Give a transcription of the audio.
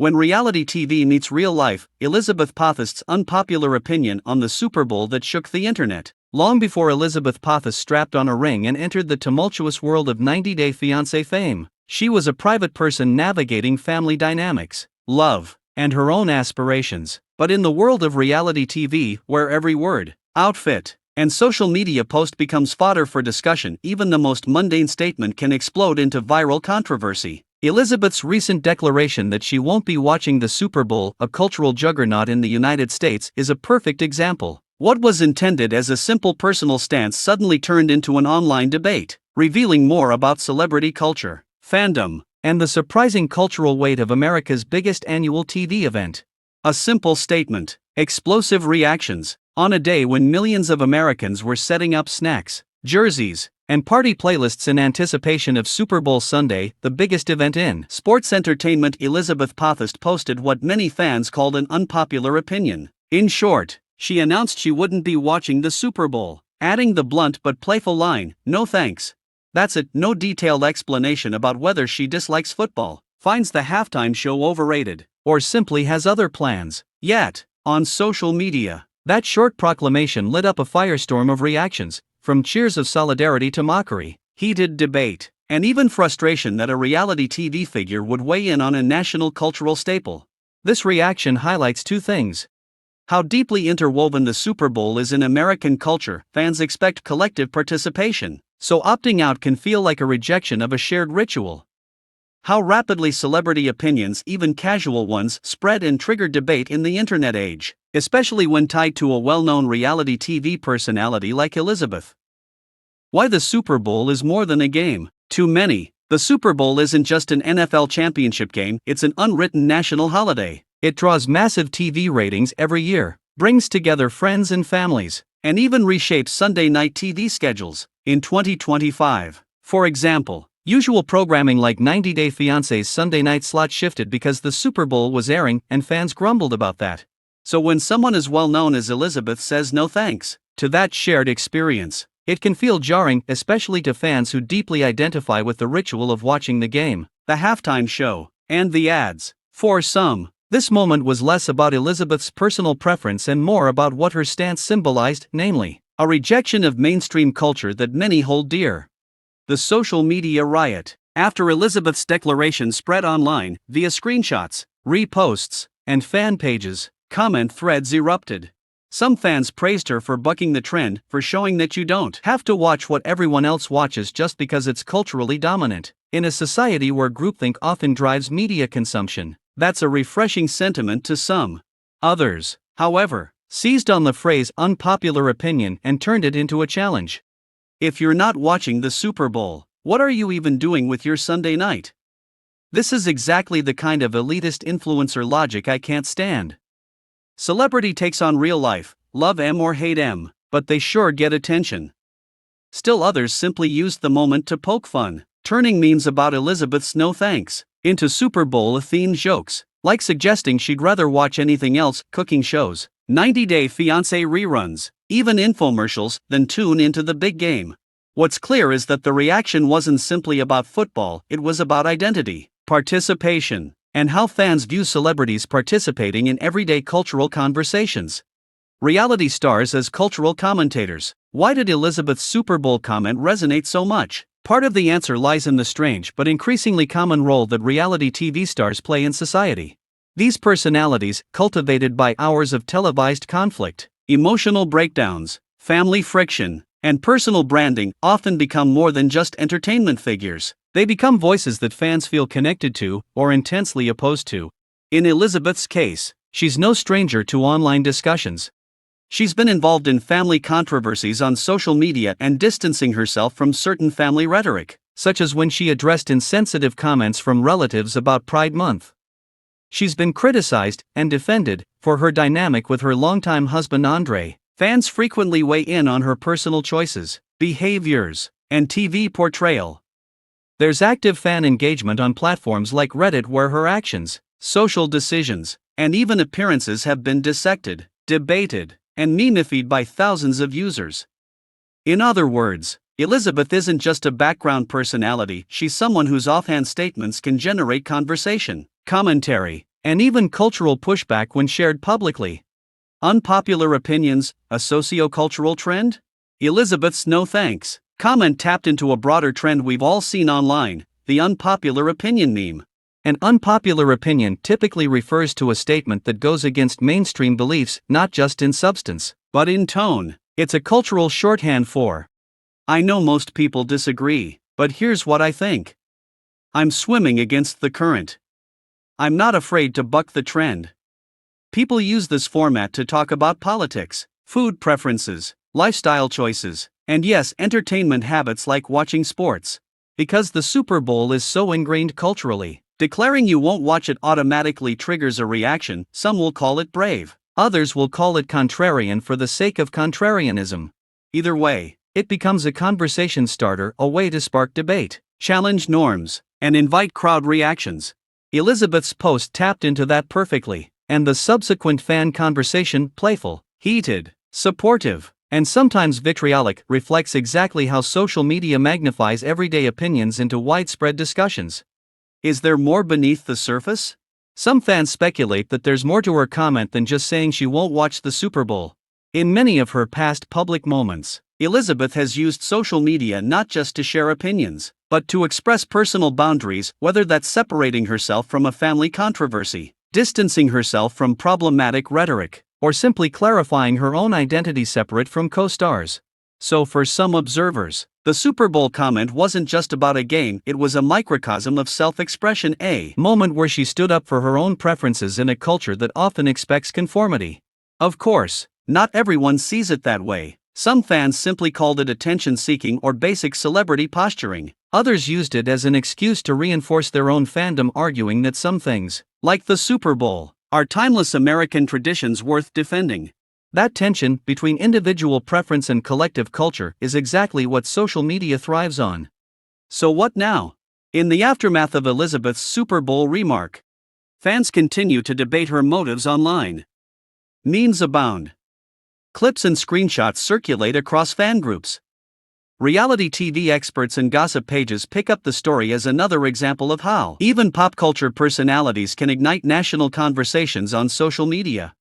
When reality TV meets real life, Elizabeth Potthast's unpopular opinion on the Super Bowl that shook the internet. Long before Elizabeth Potthast strapped on a ring and entered the tumultuous world of 90-Day Fiancé fame, she was a private person navigating family dynamics, love, and her own aspirations. But in the world of reality TV, where every word, outfit, and social media post becomes fodder for discussion, even the most mundane statement can explode into viral controversy. Elizabeth's recent declaration that she won't be watching the Super Bowl, a cultural juggernaut in the United States, is a perfect example. What was intended as a simple personal stance suddenly turned into an online debate, revealing more about celebrity culture, fandom, and the surprising cultural weight of America's biggest annual TV event. A simple statement, explosive reactions, on a day when millions of Americans were setting up snacks, jerseys, and party playlists in anticipation of Super Bowl Sunday, the biggest event in sports entertainment. Elizabeth Potthast posted what many fans called an unpopular opinion. In short, she announced she wouldn't be watching the Super Bowl, adding the blunt but playful line, "No thanks." That's it. No detailed explanation about whether she dislikes football, finds the halftime show overrated, or simply has other plans. Yet, on social media, that short proclamation lit up a firestorm of reactions, from cheers of solidarity to mockery, heated debate, and even frustration that a reality TV figure would weigh in on a national cultural staple. This reaction highlights two things: how deeply interwoven the Super Bowl is in American culture. Fans expect collective participation, so opting out can feel like a rejection of a shared ritual. How rapidly celebrity opinions, even casual ones, spread and trigger debate in the internet age, especially when tied to a well-known reality TV personality like Elizabeth. Why the Super Bowl is more than a game. To many, the Super Bowl isn't just an NFL championship game, it's an unwritten national holiday. It draws massive TV ratings every year, brings together friends and families, and even reshapes Sunday night TV schedules. In 2025, for example, usual programming like 90-Day Fiancé's Sunday night slot shifted because the Super Bowl was airing, and fans grumbled about that. So when someone as well known as Elizabeth says no thanks to that shared experience, it can feel jarring, especially to fans who deeply identify with the ritual of watching the game, the halftime show, and the ads. For some, this moment was less about Elizabeth's personal preference and more about what her stance symbolized, namely, a rejection of mainstream culture that many hold dear. The social media riot. After Elizabeth's declaration spread online, via screenshots, reposts, and fan pages, comment threads erupted. Some fans praised her for bucking the trend, for showing that you don't have to watch what everyone else watches just because it's culturally dominant. In a society where groupthink often drives media consumption, that's a refreshing sentiment to some. Others, however, seized on the phrase unpopular opinion and turned it into a challenge. If you're not watching the Super Bowl, what are you even doing with your Sunday night? This is exactly the kind of elitist influencer logic I can't stand. Celebrity takes on real life, love 'em or hate 'em, but they sure get attention. Still others simply used the moment to poke fun, turning memes about Elizabeth's no thanks into Super Bowl-themed jokes, like suggesting she'd rather watch anything else, cooking shows, 90-Day Fiancé reruns, even infomercials, than tune into the big game. What's clear is that the reaction wasn't simply about football, it was about identity, participation, and how fans view celebrities participating in everyday cultural conversations. Reality stars as cultural commentators. Why did Elizabeth's Super Bowl comment resonate so much? Part of the answer lies in the strange but increasingly common role that reality TV stars play in society. These personalities, cultivated by hours of televised conflict, emotional breakdowns, family friction, and personal branding, often become more than just entertainment figures. They become voices that fans feel connected to, or intensely opposed to. In Elizabeth's case, she's no stranger to online discussions. She's been involved in family controversies on social media and distancing herself from certain family rhetoric, such as when she addressed insensitive comments from relatives about Pride Month. She's been criticized and defended for her dynamic with her longtime husband Andre. Fans frequently weigh in on her personal choices, behaviors, and TV portrayal. There's active fan engagement on platforms like Reddit where her actions, social decisions, and even appearances have been dissected, debated, and memified by thousands of users. In other words, Elizabeth isn't just a background personality, she's someone whose offhand statements can generate conversation, commentary, and even cultural pushback when shared publicly. Unpopular opinions, a socio-cultural trend? Elizabeth's no thanks comment tapped into a broader trend we've all seen online, the unpopular opinion meme. An unpopular opinion typically refers to a statement that goes against mainstream beliefs, not just in substance, but in tone. It's a cultural shorthand for, I know most people disagree, but here's what I think. I'm swimming against the current. I'm not afraid to buck the trend. People use this format to talk about politics, food preferences, lifestyle choices, and yes, entertainment habits like watching sports. Because the Super Bowl is so ingrained culturally, declaring you won't watch it automatically triggers a reaction. Some will call it brave, others will call it contrarian for the sake of contrarianism. Either way, it becomes a conversation starter, a way to spark debate, challenge norms, and invite crowd reactions. Elizabeth's post tapped into that perfectly, and the subsequent fan conversation, playful, heated, supportive, and sometimes vitriolic, reflects exactly how social media magnifies everyday opinions into widespread discussions. Is there more beneath the surface? Some fans speculate that there's more to her comment than just saying she won't watch the Super Bowl. In many of her past public moments, Elizabeth has used social media not just to share opinions, but to express personal boundaries, whether that's separating herself from a family controversy, distancing herself from problematic rhetoric, or simply clarifying her own identity separate from co-stars. So for some observers, the Super Bowl comment wasn't just about a game, it was a microcosm of self-expression, a moment where she stood up for her own preferences in a culture that often expects conformity. Of course, not everyone sees it that way. Some fans simply called it attention-seeking or basic celebrity posturing. Others used it as an excuse to reinforce their own fandom, arguing that some things, like the Super Bowl, are timeless American traditions worth defending. That tension between individual preference and collective culture is exactly what social media thrives on. So what now? In the aftermath of Elizabeth's Super Bowl remark, fans continue to debate her motives online. Memes abound. Clips and screenshots circulate across fan groups. Reality TV experts and gossip pages pick up the story as another example of how even pop culture personalities can ignite national conversations on social media.